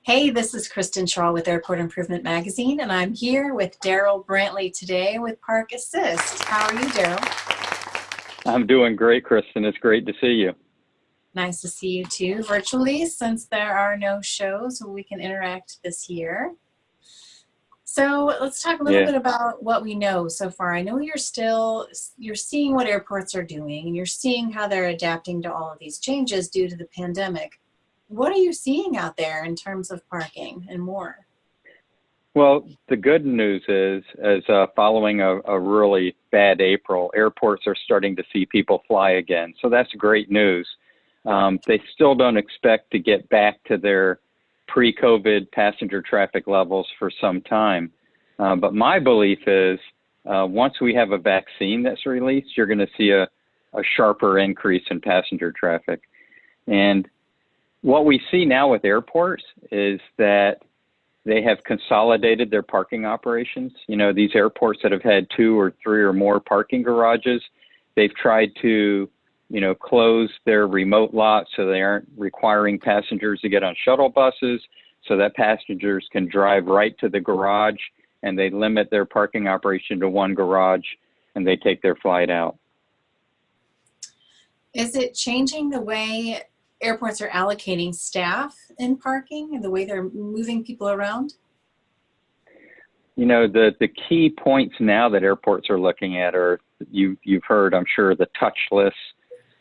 Hey, this is Kristin Shaw with Airport Improvement Magazine, and I'm here with Darrell Brantley today with Park Assist. How are you, Darrell? I'm doing great, Kristin. It's great to see you. Nice to see you too, virtually, since there are no shows, we can interact this year. So let's talk a little bit about what we know so far. I know you're seeing what airports are doing, and you're seeing how they're adapting to all of these changes due to the pandemic. What are you seeing out there in terms of parking and more? Well, the good news is following a really bad April, airports are starting to see people fly again. So that's great news. They still don't expect to get back to their pre-COVID passenger traffic levels for some time. But my belief is once we have a vaccine that's released, you're going to see a sharper increase in passenger traffic. And what we see now with airports is that they have consolidated their parking operations. You know, these airports that have had 2 or 3 or more parking garages, they've tried to, close their remote lots so they aren't requiring passengers to get on shuttle buses so that passengers can drive right to the garage, and they limit their parking operation to 1 garage and they take their flight out. Is it changing the way airports are allocating staff in parking and the way they're moving people around? The key points now that airports are looking at are, you've heard, I'm sure, the touchless,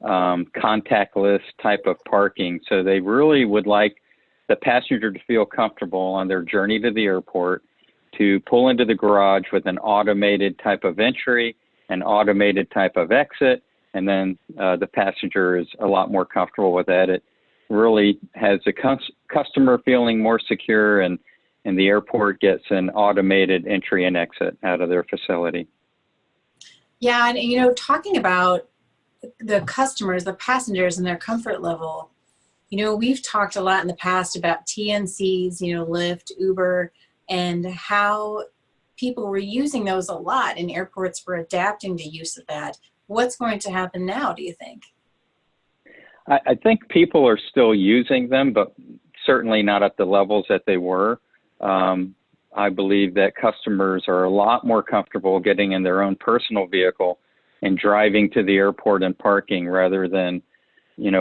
contactless type of parking. So they really would like the passenger to feel comfortable on their journey to the airport to pull into the garage with an automated type of entry, an automated type of exit, and then the passenger is a lot more comfortable with that. It really has the customer feeling more secure, and the airport gets an automated entry and exit out of their facility. Yeah, and talking about the customers, the passengers, and their comfort level, we've talked a lot in the past about TNCs, Lyft, Uber, and how people were using those a lot, and airports were adapting to use of that. What's going to happen now, do you think? I think people are still using them, but certainly not at the levels that they were. I believe that customers are a lot more comfortable getting in their own personal vehicle and driving to the airport and parking rather than,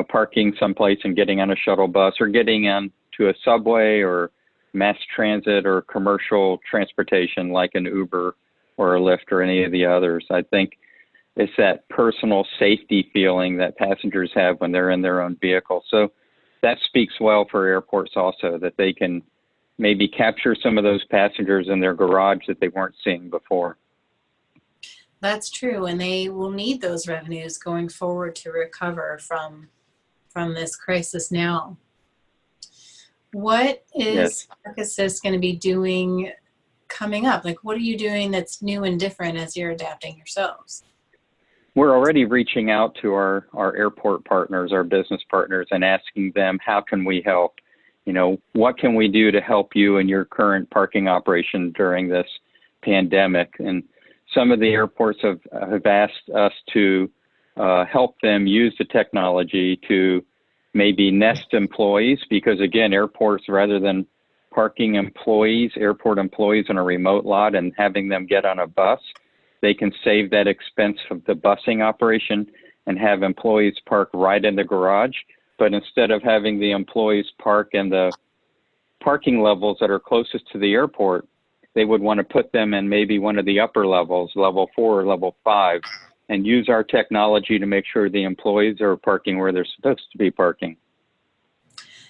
parking someplace and getting on a shuttle bus or getting into a subway or mass transit or commercial transportation like an Uber or a Lyft or any of the others. I think it's that personal safety feeling that passengers have when they're in their own vehicle. So that speaks well for airports also, that they can maybe capture some of those passengers in their garage that they weren't seeing before. That's true, and they will need those revenues going forward to recover from this crisis now. What is Park Assist going to be doing coming up? Like, what are you doing that's new and different as you're adapting yourselves? We're already reaching out to our airport partners, our business partners, and asking them, how can we help? What can we do to help you in your current parking operation during this pandemic? And some of the airports have asked us to help them use the technology to maybe nest employees, because again, airports, rather than parking airport employees in a remote lot and having them get on a bus, they can save that expense of the busing operation and have employees park right in the garage. But instead of having the employees park in the parking levels that are closest to the airport, they would want to put them in maybe one of the upper levels, level 4 or level 5, and use our technology to make sure the employees are parking where they're supposed to be parking.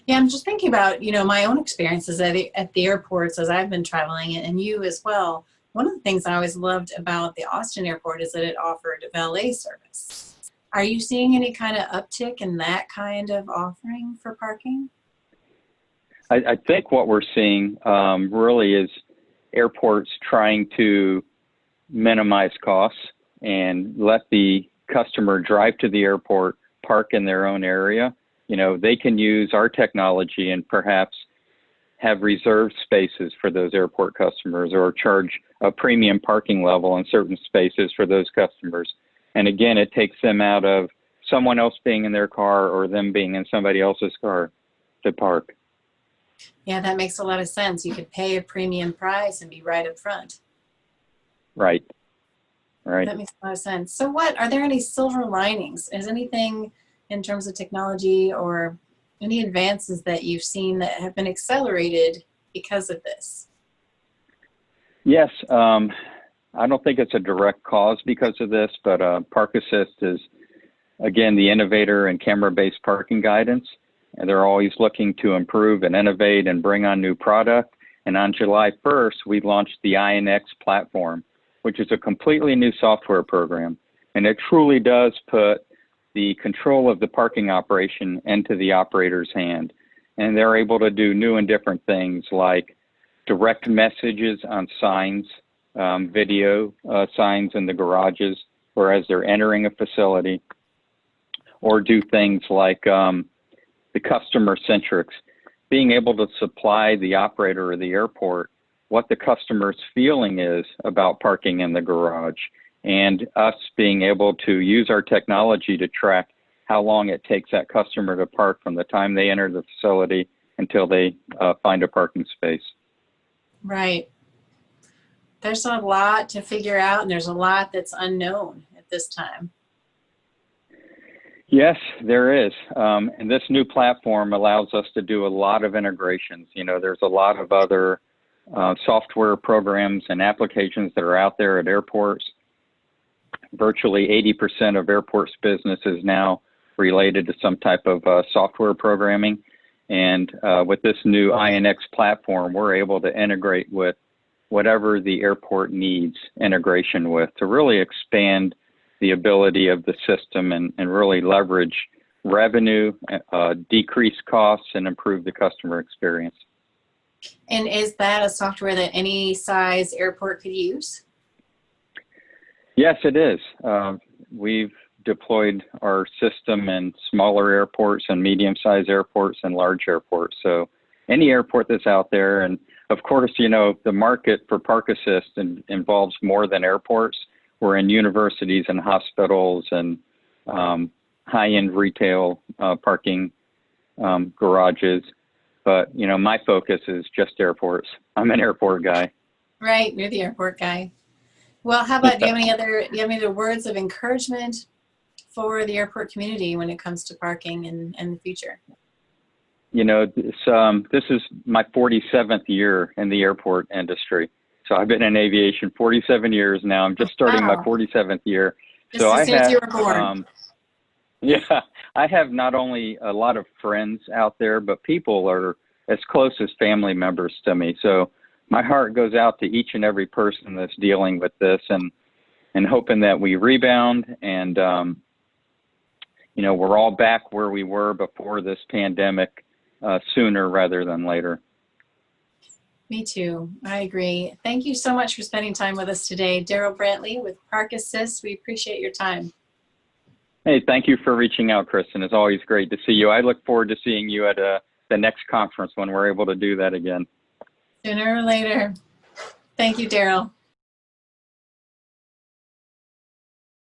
Yeah, I'm just thinking about, my own experiences at the airports as I've been traveling, and you as well. One of the things I always loved about the Austin airport is that it offered valet service. Are you seeing any kind of uptick in that kind of offering for parking? I think what we're seeing really is airports trying to minimize costs and let the customer drive to the airport, park in their own area. They can use our technology and perhaps have reserved spaces for those airport customers or charge a premium parking level in certain spaces for those customers. And again, it takes them out of someone else being in their car or them being in somebody else's car to park. Yeah, that makes a lot of sense. You could pay a premium price and be right up front. Right. Right. That makes a lot of sense. So are there any silver linings? Is anything in terms of technology or any advances that you've seen that have been accelerated because of this? Yes. I don't think it's a direct cause because of this, but Park Assist is, again, the innovator in camera-based parking guidance. And they're always looking to improve and innovate and bring on new product. And on July 1st, we launched the INX platform, which is a completely new software program. And it truly does put the control of the parking operation into the operator's hand. And they're able to do new and different things like direct messages on signs, video signs in the garages or as they're entering a facility, or do things like the customer centrics, being able to supply the operator or the airport what the customer's feeling is about parking in the garage, and us being able to use our technology to track how long it takes that customer to park from the time they enter the facility until they find a parking space. Right. There's a lot to figure out, and there's a lot that's unknown at this time. Yes, there is. And this new platform allows us to do a lot of integrations. You know, there's a lot of other software programs and applications that are out there at airports. Virtually 80% of airports business is now related to some type of software programming. And with this new INX platform, we're able to integrate with whatever the airport needs integration with to really expand the ability of the system and really leverage revenue, decrease costs, and improve the customer experience. And is that a software that any size airport could use? Yes, it is. We've deployed our system in smaller airports and medium-sized airports and large airports. So any airport that's out there, and of course, you know, the market for Park Assist involves more than airports. We're in universities and hospitals and high-end retail parking garages. But, you know, my focus is just airports. I'm an airport guy. Right, you're the airport guy. Well, how about, do you have any other words of encouragement for the airport community when it comes to parking in the future? You know, this is my 47th year in the airport industry. So I've been in aviation 47 years now. I'm just starting my 47th year. Just so as soon as you were born. Yeah, I have not only a lot of friends out there, but people are as close as family members to me. So my heart goes out to each and every person that's dealing with this, and hoping that we rebound and, you know, we're all back where we were before this pandemic sooner rather than later. Me too. I agree. Thank you so much for spending time with us today. Darrell Brantley with Park Assist. We appreciate your time. Hey, thank you for reaching out, Kristin. It's always great to see you. I look forward to seeing you at the next conference when we're able to do that again. Sooner or later. Thank you, Darrell.